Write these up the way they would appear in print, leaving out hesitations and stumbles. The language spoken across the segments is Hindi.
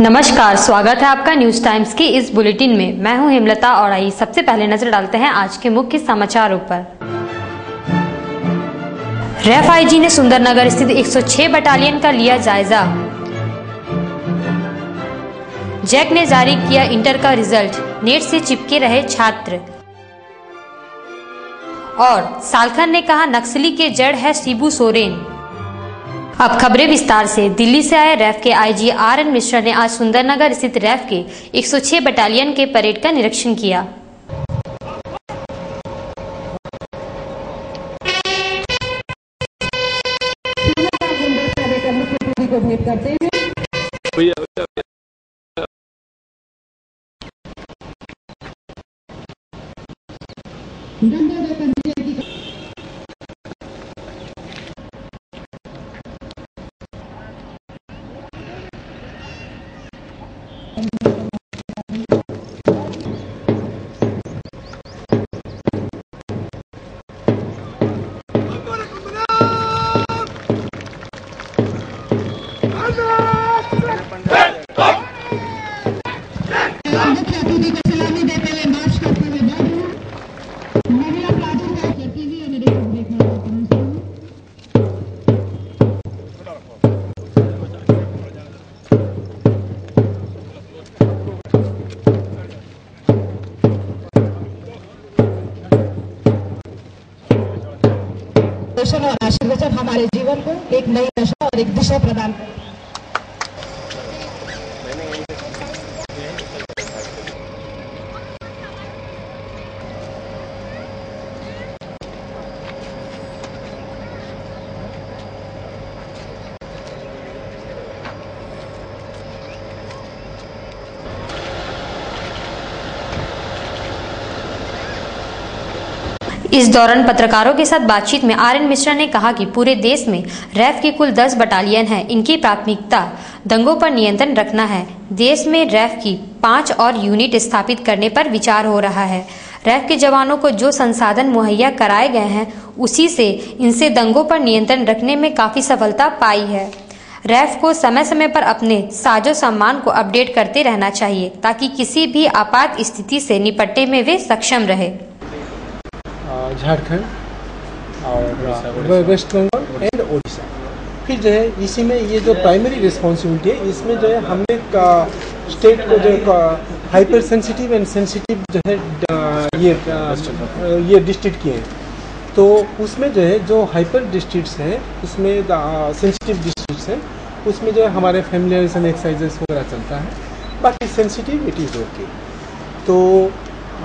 नमस्कार, स्वागत है आपका न्यूज टाइम्स की इस बुलेटिन में। मैं हूं हेमलता और आइए सबसे पहले नजर डालते हैं आज के मुख्य समाचारों पर। रैफ आईजी ने सुंदरनगर स्थित 106 बटालियन का लिया जायजा। जैक ने जारी किया इंटर का रिजल्ट, नेट से चिपके रहे छात्र। और सालखन ने कहा नक्सली के जड़ है शिबू सोरेन। अब खबरें विस्तार से। दिल्ली से आए रैफ के आईजी आर.एन. मिश्रा ने आज सुंदरनगर स्थित रैफ के 106 बटालियन के परेड का निरीक्षण किया। और आशीर्वचन हमारे जीवन को एक नई दिशा और एक दिशा प्रदान करता है। इस दौरान पत्रकारों के साथ बातचीत में आर.एन. मिश्रा ने कहा कि पूरे देश में रैफ की कुल 10 बटालियन है। इनकी प्राथमिकता दंगों पर नियंत्रण रखना है। देश में रैफ की 5 और यूनिट स्थापित करने पर विचार हो रहा है। रैफ के जवानों को जो संसाधन मुहैया कराए गए हैं उसी से इनसे दंगों पर नियंत्रण रखने में काफी सफलता पाई है। रैफ को समय समय पर अपने साजो सामान को अपडेट करते रहना चाहिए ताकि किसी भी आपात स्थिति से निपटने में वे सक्षम रहे। झारखंड और वेस्ट बंगाल एंड ओडिशा, फिर जो है इसी में ये जो प्राइमरी रिस्पॉन्सिबिलिटी है इसमें जो है हमने स्टेट को जो हाइपर सेंसिटिव एंड सेंसिटिव जो है ये डिस्ट्रिक्ट किए हैं। तो उसमें जो है जो हाइपर डिस्ट्रिक्ट्स हैं उसमें सेंसिटिव डिस्ट्रिक्ट्स हैं उसमें जो है हमारे फैमिलियराइजेशन एक्सरसाइजेस वगैरह चलता है। बाकी सेंसिटिव इट इज़ ओके। तो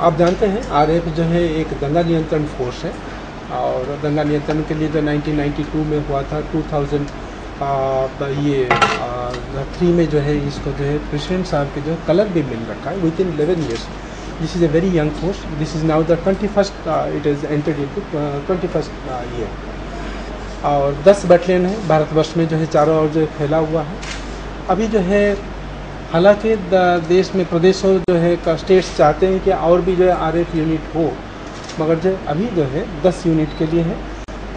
आप जानते हैं आरएफ जो है एक दंगा नियंत्रण फोर्स है और दंगा नियंत्रण के लिए जो 1992 में हुआ था 2003 में जो है इसको जो है प्रेसिडेंट साहब के जो है कलर भी मिल रखा है with in 11 years. This is a very young force. This is now the 21st it is entered into 21st year और 10 बटालियन है भारतवर्ष में जो है चारों ओर जो है फैला हुआ है। अभी जो है हालांकि देश में प्रदेशों जो है स्टेट्स चाहते हैं कि और भी जो है आरएफ यूनिट हो, मगर जो अभी जो है 10 यूनिट के लिए है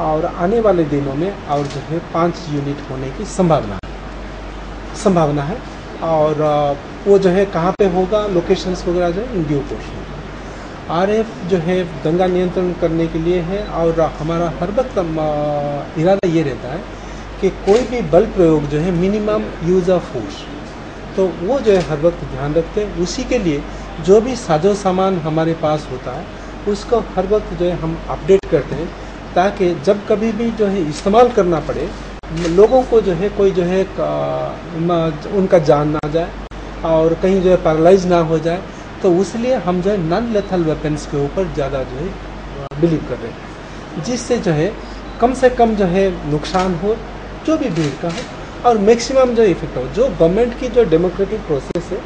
और आने वाले दिनों में और जो है 5 यूनिट होने की संभावना है और वो जो है कहाँ पे होगा लोकेशंस वगैरह जो है इन ड्यू कोर्स होगा। आरएफ जो है दंगा नियंत्रण करने के लिए है और हमारा हर वक्त इरादा ये रहता है कि कोई भी बल प्रयोग जो है मिनिमम यूज़ ऑफ फोर्स, तो वो जो है हर वक्त ध्यान रखते हैं। उसी के लिए जो भी साजो सामान हमारे पास होता है उसको हर वक्त जो है हम अपडेट करते हैं ताकि जब कभी भी जो है इस्तेमाल करना पड़े लोगों को जो है कोई जो है उनका जान ना जाए और कहीं जो है पैरालाइज ना हो जाए। तो उसलिए हम जो है नॉन लेथल वेपन्स के ऊपर ज़्यादा जो है बिलीव कर रहे हैं जिससे जो है कम से कम जो है नुकसान हो जो भी भीड़ का हो और मैक्सिमम जो इफेक्ट हो। जो गवर्नमेंट की जो डेमोक्रेटिक प्रोसेस है,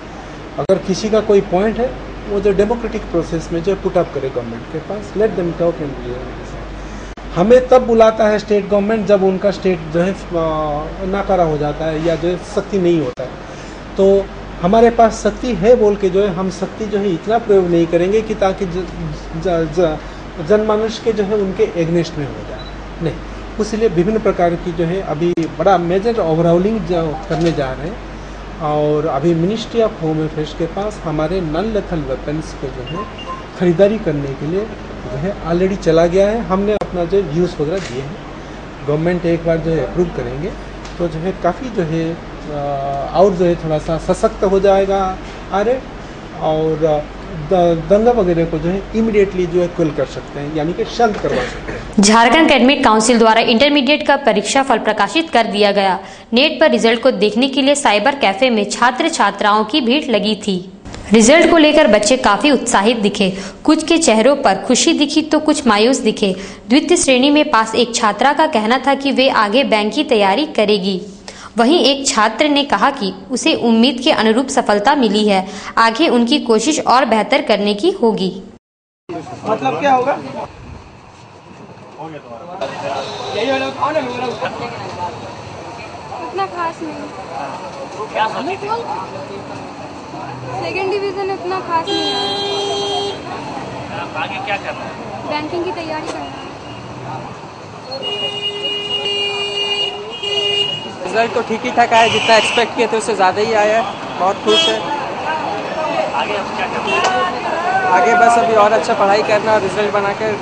अगर किसी का कोई पॉइंट है वो जो डेमोक्रेटिक प्रोसेस में जो पुट अप करे गवर्नमेंट के पास, लेट देम टॉक एंड हमें तब बुलाता है स्टेट गवर्नमेंट जब उनका स्टेट जो है नाकारा हो जाता है या जो है शक्ति नहीं होता है। तो हमारे पास शक्ति है बोल के जो है हम शक्ति जो है इतना प्रयोग नहीं करेंगे कि ताकि जनमानुष के जो है उनके एग्नेस्ट में हो जाए, नहीं। इसलिए विभिन्न प्रकार की जो है अभी बड़ा मेजर ओवरऑलिंग जो करने जा रहे हैं और अभी मिनिस्ट्री ऑफ होम अफेयर्स के पास हमारे नॉन लेथल वेपन्स को जो है ख़रीदारी करने के लिए जो है ऑलरेडी चला गया है। हमने अपना जो व्यूज़ वगैरह दिए हैं, गवर्नमेंट एक बार जो है अप्रूव करेंगे तो जो है काफ़ी जो है और जो है थोड़ा सा सशक्त हो जाएगा और दंगा वगैरह को जो है इमीडिएटली जो है कुल कर सकते हैं, यानी कि शांत करवा सकते हैं। झारखंड एकेडमिक काउंसिल द्वारा इंटरमीडिएट का परीक्षा फल प्रकाशित कर दिया गया। नेट पर रिजल्ट को देखने के लिए साइबर कैफे में छात्र छात्राओं की भीड़ लगी थी। रिजल्ट को लेकर बच्चे काफी उत्साहित दिखे। कुछ के चेहरों पर खुशी दिखी तो कुछ मायूस दिखे। द्वितीय श्रेणी में पास एक छात्रा का कहना था कि वे आगे बैंक की तैयारी करेगी। वहीं एक छात्र ने कहा कि उसे उम्मीद के अनुरूप सफलता मिली है, आगे उनकी कोशिश और बेहतर करने की होगी। मतलब क्या होगा? उतना खास नहीं। सेकंड डिवीजन उतना खास नहीं है। आगे क्या करना है? बैंकिंग की तैयारी करना है। रिजल्ट तो ठीक ही ठाक आया, जितना एक्सपेक्ट किए थे उससे ज़्यादा ही आया है। बहुत खुश है। आगे अब क्या करना है? आगे बस अभी और अच्छा पढ़ाई करना और रिजल्ट बनाकर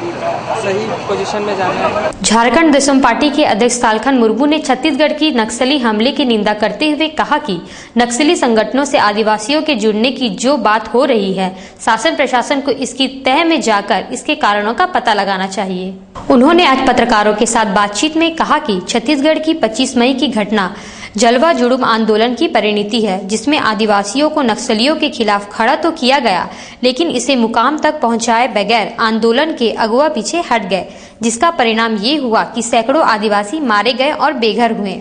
सही पोजीशन में जाना है। झारखंड देशम पार्टी के अध्यक्ष सालखन मुर्मू ने छत्तीसगढ़ की नक्सली हमले की निंदा करते हुए कहा कि नक्सली संगठनों से आदिवासियों के जुड़ने की जो बात हो रही है, शासन प्रशासन को इसकी तह में जाकर इसके कारणों का पता लगाना चाहिए। उन्होंने आज पत्रकारों के साथ बातचीत में कहा कि छत्तीसगढ़ की 25 मई की घटना जलवा जुड़ूम आंदोलन की परिणति है, जिसमें आदिवासियों को नक्सलियों के खिलाफ खड़ा तो किया गया, लेकिन इसे मुकाम तक पहुंचाए बगैर आंदोलन के अगुआ पीछे हट गए, जिसका परिणाम ये हुआ कि सैकड़ों आदिवासी मारे गए और बेघर हुए।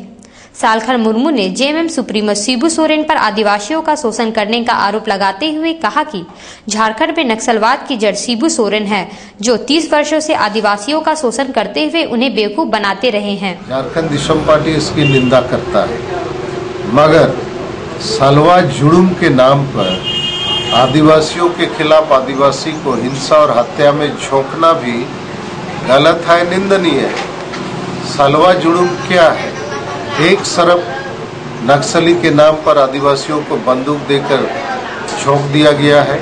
सालखन मुर्मू ने जेएमएम सुप्रीमो शिबू सोरेन पर आदिवासियों का शोषण करने का आरोप लगाते हुए कहा कि झारखंड में नक्सलवाद की जड़ शिबू सोरेन है, जो 30 वर्षों से आदिवासियों का शोषण करते हुए उन्हें बेवकूफ बनाते रहे हैं। झारखंड देशम पार्टी इसकी निंदा करता है, मगर सलवा जुड़ूम के नाम पर आदिवासियों के खिलाफ आदिवासी को हिंसा और हत्या में झोंकना भी गलत है, निंदनीय है। सलवा जुड़ूम क्या है? एक तरफ नक्सली के नाम पर आदिवासियों को बंदूक देकर झोंक दिया गया है,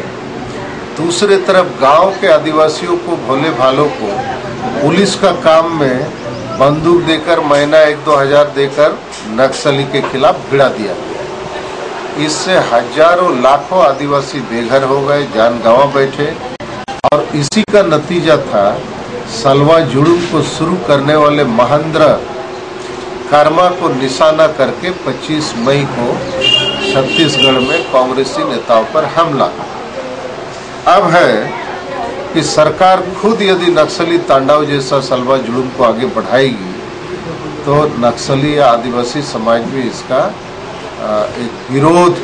दूसरे तरफ गांव के आदिवासियों को, भोले भालों को पुलिस का काम में बंदूक देकर महीना 1-2 हजार देकर नक्सली के खिलाफ भिड़ा दिया। इससे हजारों लाखों आदिवासी बेघर हो गए, जान गंवा बैठे, और इसी का नतीजा था सलवा जुड़ूम को शुरू करने वाले महेंद्र कर्मा को निशाना करके 25 मई को छत्तीसगढ़ में कांग्रेसी नेताओं पर हमला। अब है कि सरकार खुद यदि नक्सली तांडव जैसा सलवा जुड़ूम को आगे बढ़ाएगी तो नक्सली या आदिवासी समाज में इसका एक विरोध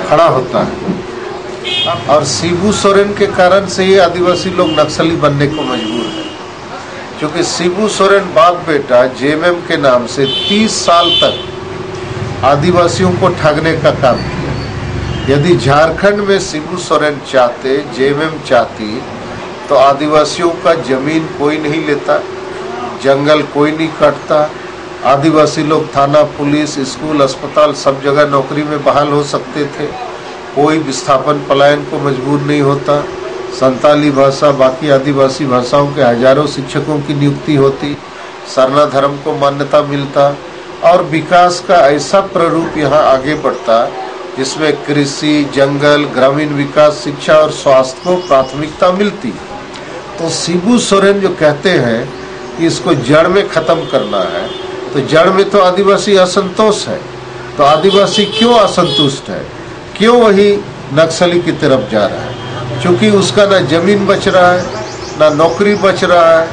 खड़ा होता है, और शिबू सोरेन के कारण से ही आदिवासी लोग नक्सली बनने को मजबूर है, क्योंकि शिबू सोरेन बाप बेटा जेएमएम के नाम से 30 साल तक आदिवासियों को ठगने का काम किया। यदि झारखंड में शिबू सोरेन चाहते, जेएमएम चाहती, तो आदिवासियों का जमीन कोई नहीं लेता, जंगल कोई नहीं काटता, आदिवासी लोग थाना, पुलिस, स्कूल, अस्पताल सब जगह नौकरी में बहाल हो सकते थे, कोई विस्थापन पलायन को मजबूर नहीं होता, संताली भाषा, बाकी आदिवासी भाषाओं के हजारों शिक्षकों की नियुक्ति होती, सरना धर्म को मान्यता मिलता, और विकास का ऐसा प्ररूप यहाँ आगे बढ़ता जिसमें कृषि, जंगल, ग्रामीण विकास, शिक्षा और स्वास्थ्य को प्राथमिकता मिलती। तो शिबू सोरेन जो कहते हैं कि इसको जड़ में खत्म करना है, तो जड़ में तो आदिवासी असंतोष है, तो आदिवासी क्यों असंतुष्ट है, क्यों वही नक्सली की तरफ जा रहा है? क्योंकि उसका ना जमीन बच रहा है, ना नौकरी बच रहा है,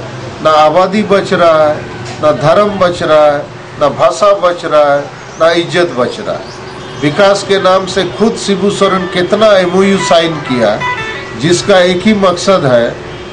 ना आबादी बच रहा है, ना धर्म बच रहा है, ना भाषा बच रहा है, ना इज्जत बच रहा है। विकास के नाम से खुद शिबू सोरेन कितना एमओयू साइन किया, जिसका एक ही मकसद है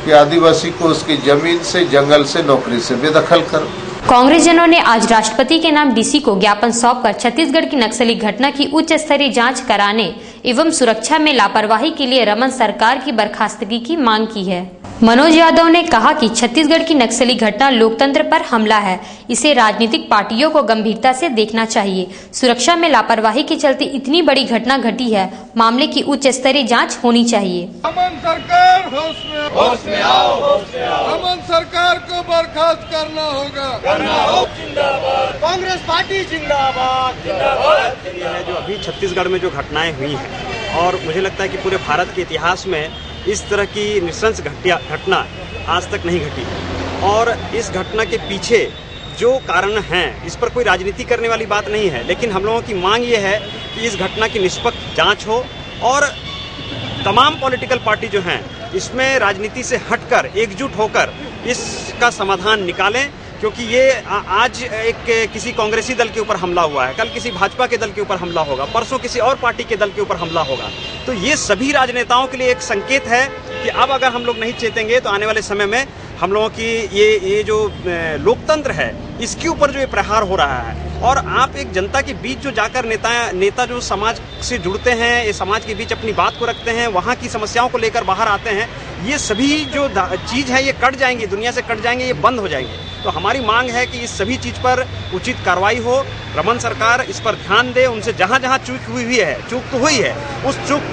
कि आदिवासी को उसकी जमीन से, जंगल से, नौकरी से बेदखल करो। कांग्रेसजनों ने आज राष्ट्रपति के नाम डीसी को ज्ञापन सौंपकर छत्तीसगढ़ की नक्सली घटना की उच्च स्तरीय जांच कराने एवं सुरक्षा में लापरवाही के लिए रमन सरकार की बर्खास्तगी की मांग की है। मनोज यादव ने कहा कि छत्तीसगढ़ की नक्सली घटना लोकतंत्र पर हमला है, इसे राजनीतिक पार्टियों को गंभीरता से देखना चाहिए। सुरक्षा में लापरवाही के चलते इतनी बड़ी घटना घटी है, मामले की उच्च स्तरीय जांच होनी चाहिए। रमन सरकार होश में आओ, रमन सरकार को बर्खास्त करना होगा। कांग्रेस पार्टी जिंदाबाद। जो अभी छत्तीसगढ़ में जो घटनाएं हुई हैं, और मुझे लगता है कि पूरे भारत के इतिहास में इस तरह की नृशंस घटना आज तक नहीं घटी, और इस घटना के पीछे जो कारण हैं इस पर कोई राजनीति करने वाली बात नहीं है, लेकिन हम लोगों की मांग ये है कि इस घटना की निष्पक्ष जांच हो और तमाम पॉलिटिकल पार्टी जो हैं इसमें राजनीति से हटकर एकजुट होकर इसका समाधान निकालें, क्योंकि ये आज किसी कांग्रेसी दल के ऊपर हमला हुआ है, कल किसी भाजपा के दल के ऊपर हमला होगा, परसों किसी और पार्टी के दल के ऊपर हमला होगा। तो ये सभी राजनेताओं के लिए एक संकेत है कि अब अगर हम लोग नहीं चेतेंगे तो आने वाले समय में हम लोगों की ये जो लोकतंत्र है इसके ऊपर जो ये प्रहार हो रहा है। और आप एक जनता के बीच जो जाकर नेता जो समाज से जुड़ते हैं, ये समाज के बीच अपनी बात को रखते हैं, वहाँ की समस्याओं को लेकर बाहर आते हैं, ये सभी जो चीज़ है ये कट जाएंगी, दुनिया से कट जाएंगे, ये बंद हो जाएंगे। तो हमारी मांग है कि इस सभी चीज़ पर उचित कार्रवाई हो, रमन सरकार इस पर ध्यान दे, उनसे जहाँ जहाँ चूक तो हुई है, उस चूक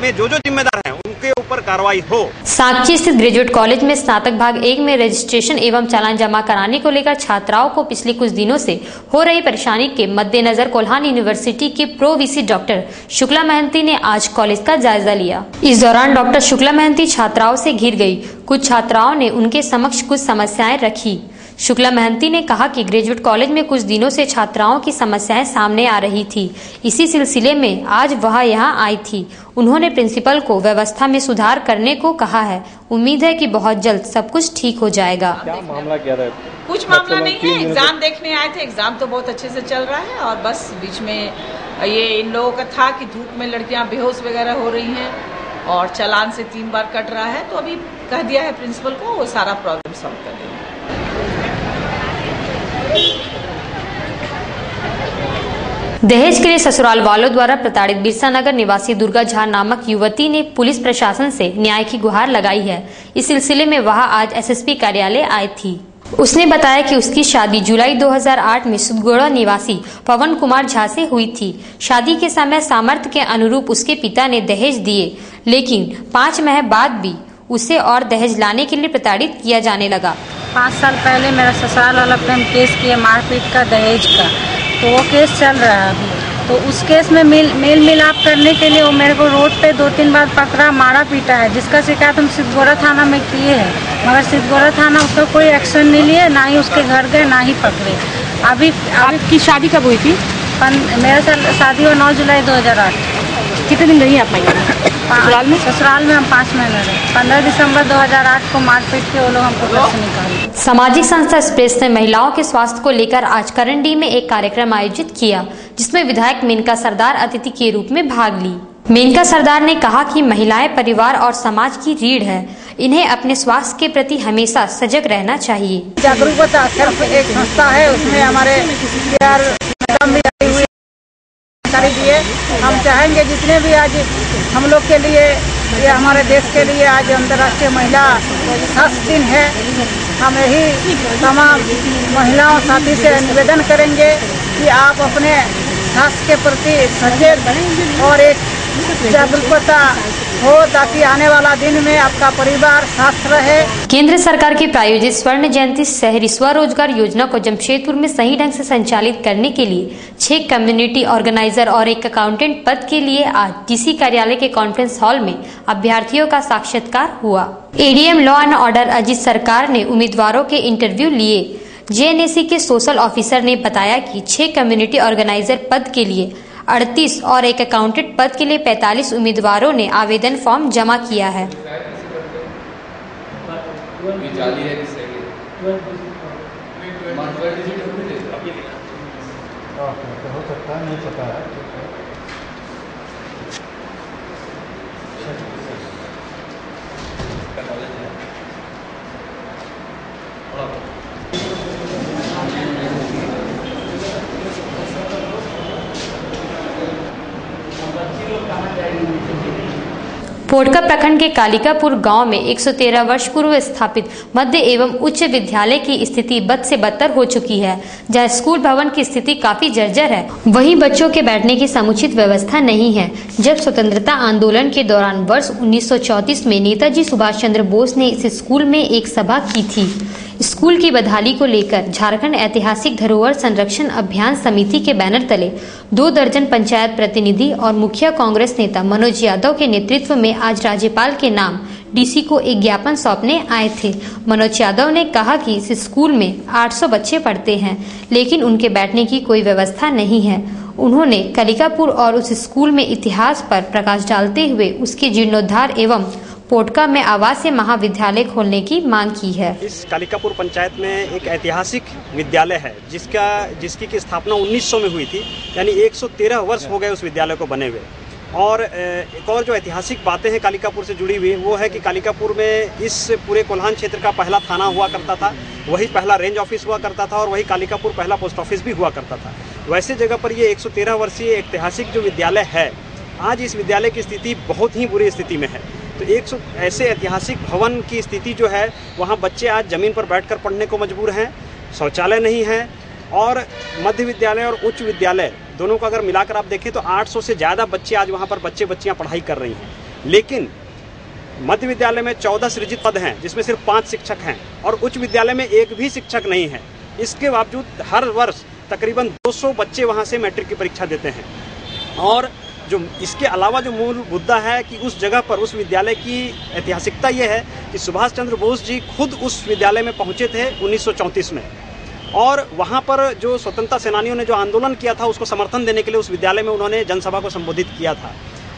में जो जिम्मेदार हैं उनके ऊपर कार्रवाई हो। सांची स्थित ग्रेजुएट कॉलेज में स्नातक भाग 1 में रजिस्ट्रेशन एवं चालान जमा कराने को लेकर छात्राओं को पिछले कुछ दिनों से हो रही परेशानी के मद्देनजर कोल्हान यूनिवर्सिटी के pro VC doctor Shukla Mahanti ने आज कॉलेज का जायजा लिया। इस दौरान डॉक्टर शुक्ला महंती छात्राओं से घिर गई। कुछ छात्राओं ने उनके समक्ष कुछ समस्याएं रखी। शुक्ला महंती ने कहा कि ग्रेजुएट कॉलेज में कुछ दिनों से छात्राओं की समस्याएं सामने आ रही थी, इसी सिलसिले में आज वह यहां आई थी। उन्होंने प्रिंसिपल को व्यवस्था में सुधार करने को कहा है। उम्मीद है कि बहुत जल्द सब कुछ ठीक हो जाएगा। क्या मामला क्या रहा? कुछ मामला नहीं है, एग्जाम देखने आए थे, एग्जाम तो बहुत अच्छे से चल रहा है, और बस बीच में ये इन लोगों का था कि धूप में लड़कियां बेहोश वगैरह हो रही हैं और चालान से 3 बार कट रहा है, तो अभी कह दिया है प्रिंसिपल को, वो सारा प्रॉब्लम सॉल्व कर देंगे। दहेज के लिए ससुराल वालों द्वारा प्रताड़ित बिरसा नगर निवासी दुर्गा झा नामक युवती ने पुलिस प्रशासन से न्याय की गुहार लगाई है। इस सिलसिले में वह आज एसएसपी कार्यालय आई थी। उसने बताया कि उसकी शादी जुलाई 2008 में सुदगोड़ा निवासी पवन कुमार झा से हुई थी। शादी के समय सामर्थ्य के अनुरूप उसके पिता ने दहेज दिए, लेकिन 5 माह बाद भी उसे और दहेज लाने के लिए प्रताड़ित किया जाने लगा। 5 साल पहले मेरा ससुराल वाला प्रेम केस किया, मारपीट का, दहेज का, तो वो केस चल रहा है अभी। तो उस केस में मेल मिलाप करने के लिए वो मेरे को रोड पे 2-3 बार पकड़ा, मारा पीटा है, जिसका शिकायत हम सिद्धगोरा थाना में किए हैं, मगर सिद्धगोरा थाना उसका कोई एक्शन नहीं लिए, ना ही उसके घर गए, ना ही पकड़े। अभी आपकी शादी कब हुई थी? मेरा शादी हुआ 9 जुलाई 2008। कितने दिन रही आप ससुराल में? ससुराल में हम 5 महीने रहे। 15 दिसंबर 2008 को मारपीट के वो लोग हमको घर से निकाले। सामाजिक संस्था स्पेस ने महिलाओं के स्वास्थ्य को लेकर आज करंडी में एक कार्यक्रम आयोजित किया, जिसमें विधायक मेनका सरदार अतिथि के रूप में भाग ली। मेनका सरदार ने कहा कि महिलाएं परिवार और समाज की रीढ़ है, इन्हें अपने स्वास्थ्य के प्रति हमेशा सजग रहना चाहिए। जागरूकता सिर्फ एक संस्था है, उसमें हमारे मैडम भी आई हुई दिए। हम चाहेंगे जितने भी आज हम लोग के लिए, ये हमारे देश के लिए आज अंतर्राष्ट्रीय महिला दिवस दिन है, हम यही तमाम महिलाओं साथी से निवेदन करेंगे कि आप अपने स्वास्थ्य के प्रति सचेत और एक जागरूकता हो, ताकि आने वाला दिन में आपका परिवार स्वस्थ रहे। केंद्र सरकार की प्रायोजित स्वर्ण जयंती शहरी स्वरोजगार योजना को जमशेदपुर में सही ढंग से संचालित करने के लिए 6 कम्युनिटी ऑर्गेनाइजर और 1 अकाउंटेंट पद के लिए आज डीसी कार्यालय के कॉन्फ्रेंस हॉल में अभ्यर्थियों का साक्षात्कार हुआ। ADM law and order Ajit सरकार ने उम्मीदवारों के इंटरव्यू लिए। जेएनएसी के सोशल ऑफिसर ने बताया कि 6 कम्युनिटी ऑर्गेनाइजर पद के लिए 38 और 1 अकाउंटेंट पद के लिए 45 उम्मीदवारों ने आवेदन फॉर्म जमा किया है। लोग कहाँ जाएंगे? पोटका प्रखंड के कालिकापुर गांव में 113 वर्ष पूर्व स्थापित मध्य एवं उच्च विद्यालय की स्थिति बद से बदतर हो चुकी है, जहां स्कूल भवन की स्थिति काफी जर्जर है। वहीं बच्चों के बैठने की समुचित व्यवस्था नहीं है। जब स्वतंत्रता आंदोलन के दौरान वर्ष 1934 में नेताजी सुभाष चंद्र बोस ने इस स्कूल में एक सभा की थी। स्कूल की बहाली को लेकर झारखंड ऐतिहासिक धरोहर संरक्षण अभियान समिति के बैनर तले 2 दर्जन पंचायत प्रतिनिधि और मुखिया कांग्रेस नेता मनोज यादव के नेतृत्व में आज राज्यपाल के नाम डीसी को एक ज्ञापन सौंपने आए थे। मनोज यादव ने कहा कि इस स्कूल में 800 बच्चे पढ़ते हैं, लेकिन उनके बैठने की कोई व्यवस्था नहीं है। उन्होंने कालिकापुर और उस स्कूल में इतिहास पर प्रकाश डालते हुए उसके जीर्णोद्धार एवं पोटका में आवासीय महाविद्यालय खोलने की मांग की है। इस कालिकापुर पंचायत में एक ऐतिहासिक विद्यालय है जिसकी की स्थापना 1900 में हुई थी, यानी 113 वर्ष हो गए उस विद्यालय को बने हुए। और एक और जो ऐतिहासिक बातें हैं कालिकापुर से जुड़ी हुई वो है कि कालिकापुर में इस पूरे कोल्हान क्षेत्र का पहला थाना हुआ करता था, वही पहला रेंज ऑफिस हुआ करता था और वही कालिकापुर पहला पोस्ट ऑफिस भी हुआ करता था। वैसे जगह पर ये 113 वर्षीय ऐतिहासिक जो विद्यालय है, आज इस विद्यालय की स्थिति बहुत ही बुरी स्थिति में है। तो 100 ऐसे ऐतिहासिक भवन की स्थिति जो है, वहाँ बच्चे आज ज़मीन पर बैठकर पढ़ने को मजबूर हैं, शौचालय नहीं है। और मध्य विद्यालय और उच्च विद्यालय दोनों को अगर मिलाकर आप देखें तो 800 से ज़्यादा बच्चे आज वहाँ पर बच्चियाँ पढ़ाई कर रही हैं। लेकिन मध्य विद्यालय में 14 सृजित पद हैं, जिसमें सिर्फ 5 शिक्षक हैं, और उच्च विद्यालय में एक भी शिक्षक नहीं है। इसके बावजूद हर वर्ष तकरीबन 200 बच्चे वहाँ से मैट्रिक की परीक्षा देते हैं। और जो इसके अलावा जो मूल मुद्दा है कि उस जगह पर उस विद्यालय की ऐतिहासिकता ये है कि सुभाष चंद्र बोस जी खुद उस विद्यालय में पहुंचे थे 1934 में, और वहां पर जो स्वतंत्रता सेनानियों ने जो आंदोलन किया था उसको समर्थन देने के लिए उस विद्यालय में उन्होंने जनसभा को संबोधित किया था।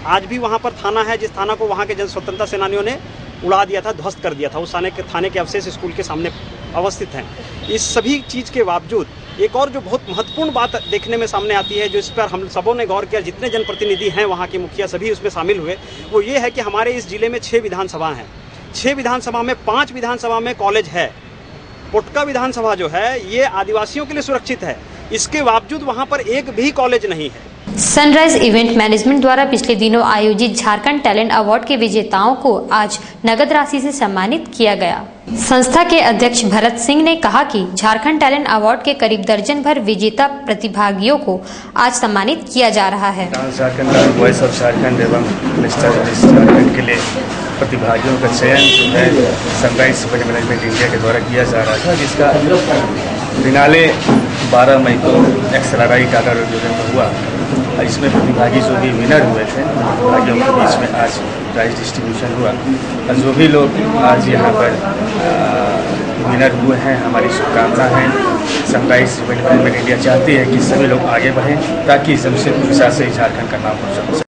आज भी वहां पर थाना है, जिस थाना को वहां के स्वतंत्रता सेनानियों ने उड़ा दिया था, ध्वस्त कर दिया था। उस थाने के अवशेष स्कूल के सामने अवस्थित हैं। इस सभी चीज़ के बावजूद एक और जो बहुत महत्वपूर्ण बात देखने में सामने आती है, जो इस पर हम सबों ने गौर किया, जितने जनप्रतिनिधि हैं वहाँ के मुखिया सभी उसमें शामिल हुए, वो ये है कि हमारे इस जिले में 6 विधानसभा हैं। 6 विधानसभा में 5 विधानसभा में कॉलेज है। पोटका विधानसभा जो है ये आदिवासियों के लिए सुरक्षित है, इसके बावजूद वहाँ पर एक भी कॉलेज नहीं है। सनराइज इवेंट मैनेजमेंट द्वारा पिछले दिनों आयोजित झारखंड टैलेंट अवार्ड के विजेताओं को आज नगद राशि से सम्मानित किया गया। संस्था के अध्यक्ष भरत सिंह ने कहा कि झारखंड टैलेंट अवार्ड के करीब दर्जन भर विजेता प्रतिभागियों को आज सम्मानित किया जा रहा है। झारखंड वॉइस ऑफ झारखंड एवं मिस्टर झारखंड के लिए प्रतिभागियों का चयन जो है सनराइज इवेंट मैनेजमेंट इंडिया के द्वारा किया जा रहा था, जिसका फिनाले 12 मई को XRI टाटा ऑडिटोरियम में हुआ। इसमें प्रतिभागी जो भी विनर हुए थे, प्रतिभागियों के बीच में आज प्राइज डिस्ट्रीब्यूशन हुआ। और जो भी लोग आज यहाँ पर विनर हुए हैं, हमारी शुभकामना है। सनराइज इवेंट मैनेजमेंट इंडिया चाहती है कि सभी लोग आगे बढ़ें ताकि सबसे विशेष से झारखंड का नाम हो सके।